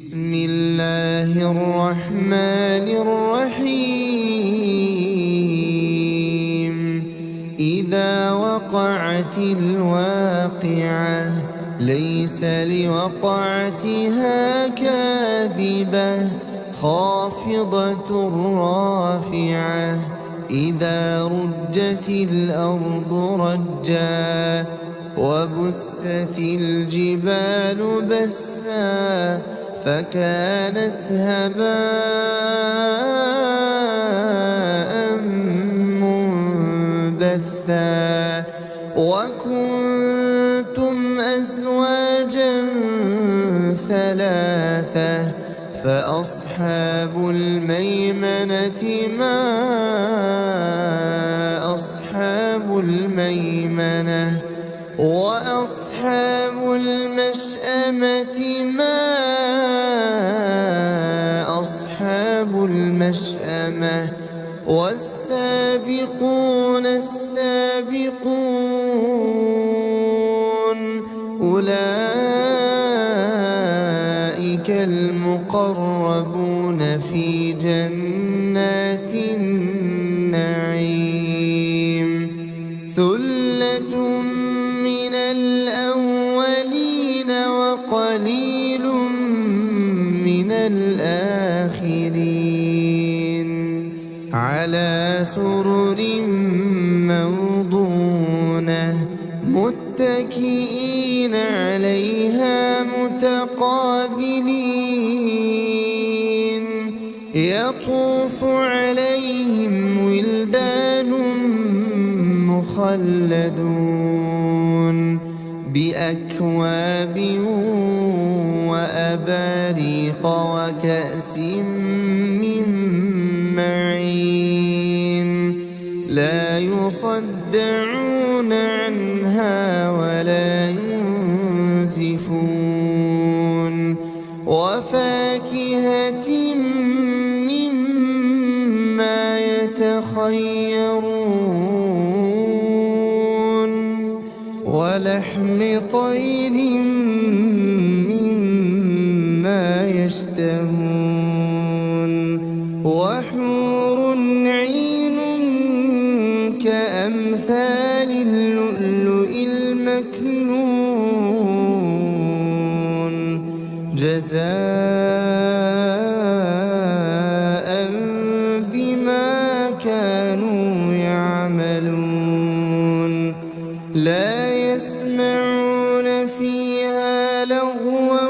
بسم الله الرحمن الرحيم. إذا وقعت الواقعة ليس لوقعتها كاذبة خافضة رافعة. إذا رجت الأرض رجا وبست الجبال بسا فكانت هباء منبثا. وكنتم أزواجا ثلاثة فأصحاب الميمنة ما أصحاب الميمنة. وأصحاب المشأمة ما أصحاب المشأمة. والسابقون السابقون أولئك المقربون في جنات النعيم. ثلة من الأولين وقليل من الآخرين. على سرر موضونة متكئين عليها متقابلين. يطوف عليهم ولدان مخلدون بأكواب وأباريق وكأس من معين. لا يصدعون عنها ولا ينزفون. وفاكهة مما يتخيرون. ولحم طير مما يشتهون. وحور عين كأمثال اللؤلؤ المكنون جزاء بما كانوا يعملون. لا يسمعون فيها لغوا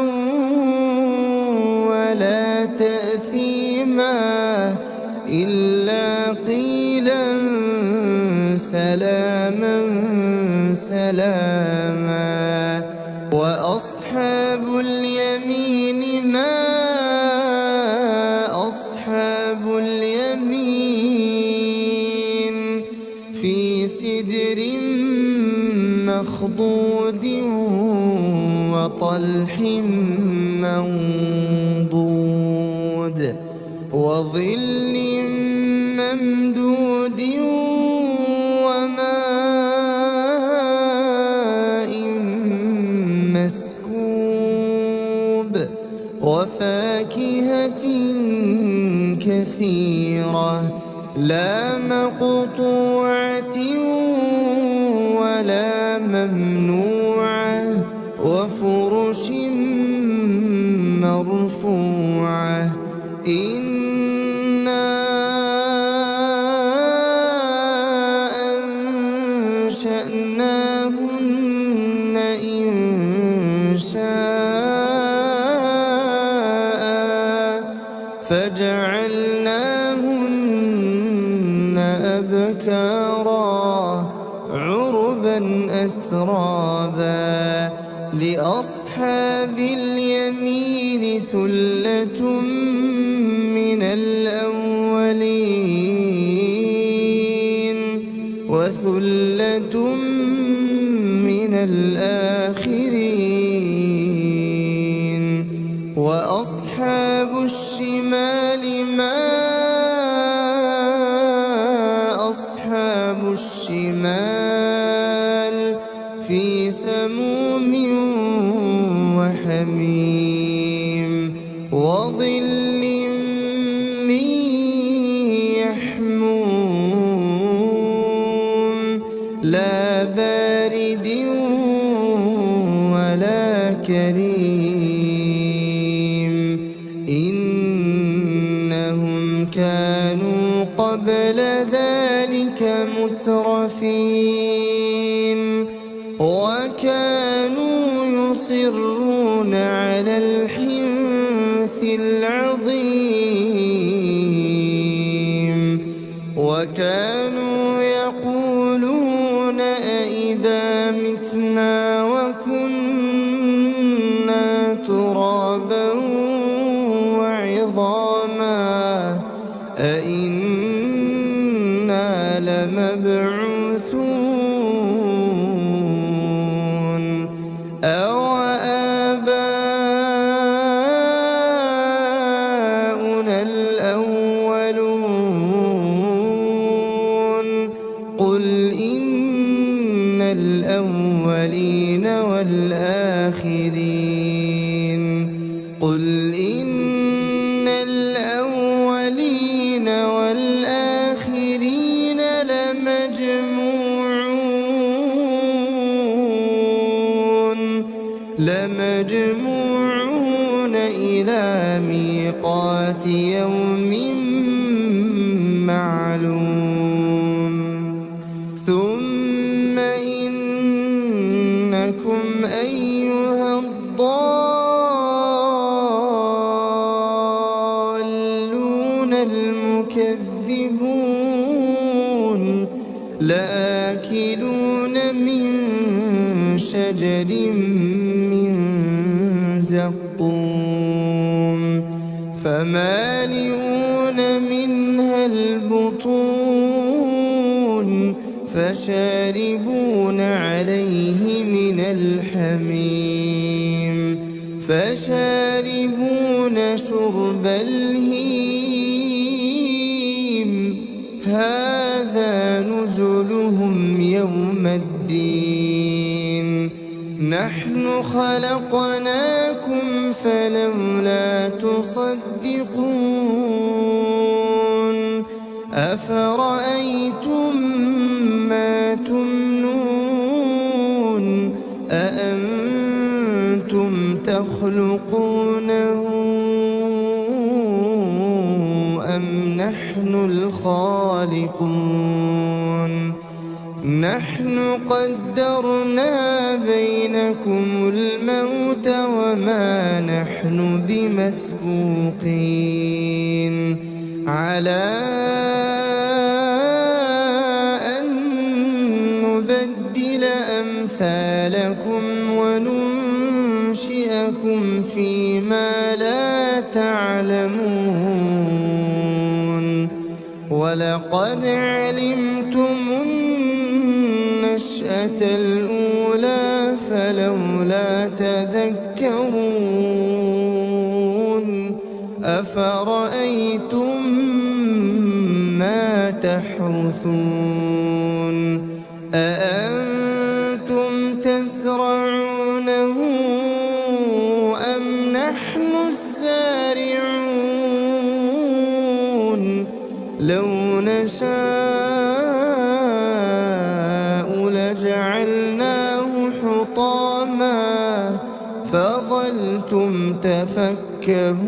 ولا تأثيما إلا قيلا سلاما سلاما. وأصحاب اليمين ما أصحاب اليمين. في سدر مخضود وطلح منضود وظل ممدود وماء مسكوب. وفاكهة كثيرة لا مقطوعة ولا ممنوعة. وفرش مرفوعة. إنا أنشأناهن إنشاء فجعلناهن أبكارا عربا أترابا. لأصحاب اليمين ثلة من الأولين وثلة من الآخرين. وأصحاب الشمال ما أصحاب الشمال. في سموم وحميم وظل من يحموم لا بارد ولا كريم إنهم كانوا قبل ذلك مترفين وكانوا يصرون على الحنث العظيم وكانوا يقولون أئذا متنا وكنا ترابا وعظاما أئنا لمبعوثون أو آباؤنا الأولون قل إن الأولين والآخرين قل إن الأولين والآخرين لمجموعون إلى ميقات يوم معلوم ثم إنكم أيها الضالون المكذبون لآكلون من شجر من زقوم فمالئون منها البطون فشاربون عليه من الحميم فشاربون شرب الهيم هذا نزلهم يوم الدين نحن خلقناكم فلولا تصدقون أفرأيتم ما تمنون أأنتم تخلقونه أم نحن الخالقون نحن قدرنا بينكم الموت وما نحن بمسبوقين على أن نبدل أمثالكم وننشئكم فيما لا تعلمون ولقد علمتم النشأة الأولى فلولا تذكرون أفرأيتم ما تحرثون أأنتم تزرعونه أم نحن الزارعون لو نشاء لجعلناه حطاما فظلتم تفكهون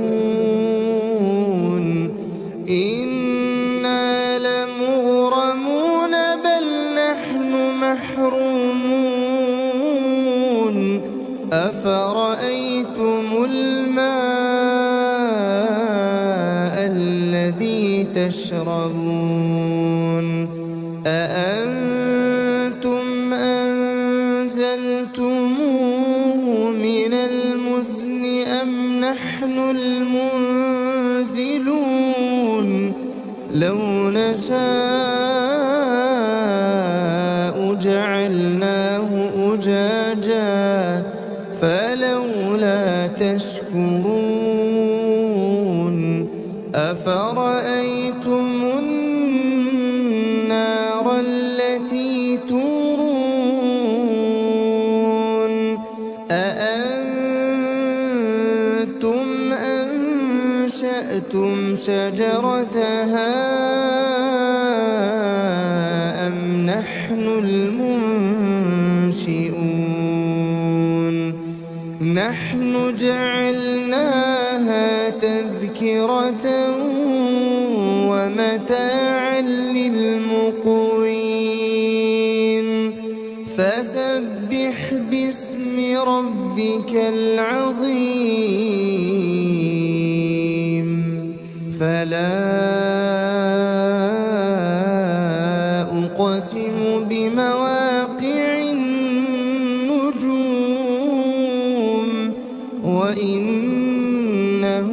إنا لمغرمون بل نحن محرومون أفرأيتم الماء الذي تشربون أأنتم أنزلتموه من المزن أم نحن المنزلون لو نشاء جعلناه أجاجا فلولا تشكرون أفرأيتم النار التي تورون أأنتم أَنشَأْتُمْ شَجَرَتَهَا أَمْ نَحْنُ الْمُنشِئُونَ نَحْنُ جَعَلْنَاهَا تَذْكِرَةً وَمَتَاعًا لِلْمُقْوِينَ فَسَبِّحْ بِاسْمِ رَبِّكَ الْعَظِيمِ فَلَا أُقْسِمُ بِمَوَاقِعِ النُّجُومِ وَإِنَّهُ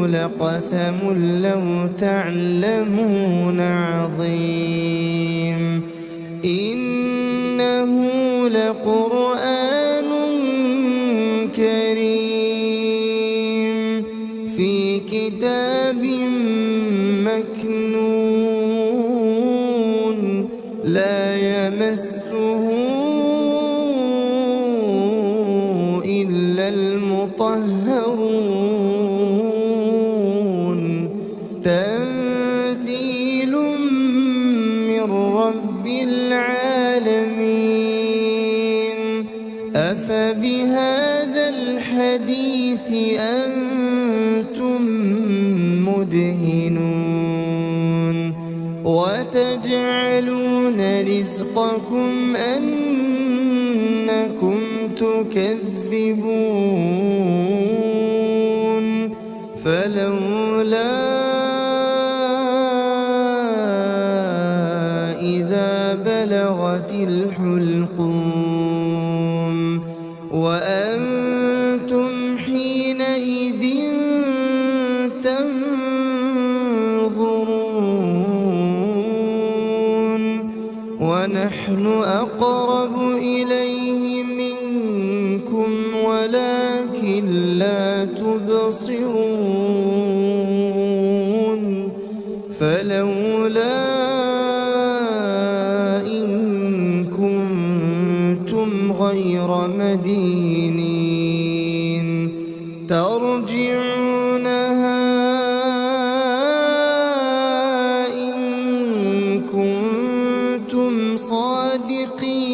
لَقَسَمٌ لَّوْ تَعْلَمُونَ عَظِيمٌ إِنَّهُ لَقُرْآنٌ كَرِيمٌ في كتاب مكنون لا يمسه إلا المطهرون تنزيل من رب العالمين أفبهذا الحديث أنتم مدهنون وتجعلون رزقكم أنكم تكذبون فلولا إذا بلغت الحلقوم وأنتم حينئذ تنظرون ونحن أقرب إليه منكم ولكن لا تبصرون فلولا إن كنتم غير مدينين ترجعونها إن كنتم صادقين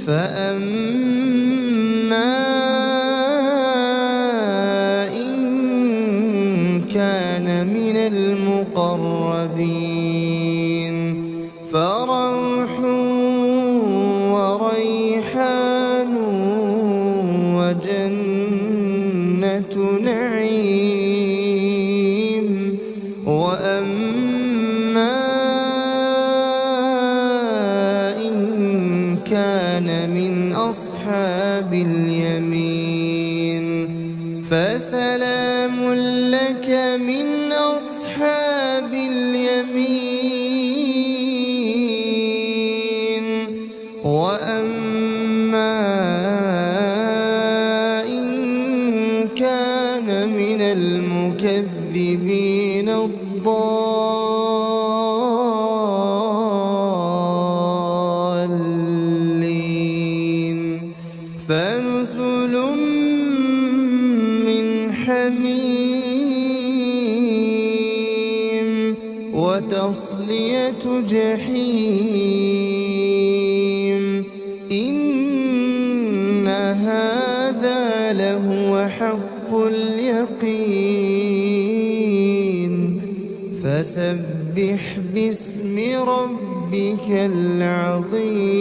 فأما إن كان من المقربين فروح وريحان وجنة نعيم وأما إن كان من أصحاب اليمين فسلام لك من أصحاب اليمين وأما إن كان من المكذبين الضالين فنزل من حميم وتصلية جحيم إن هذا لهو حق اليقين فسبح باسم ربك العظيم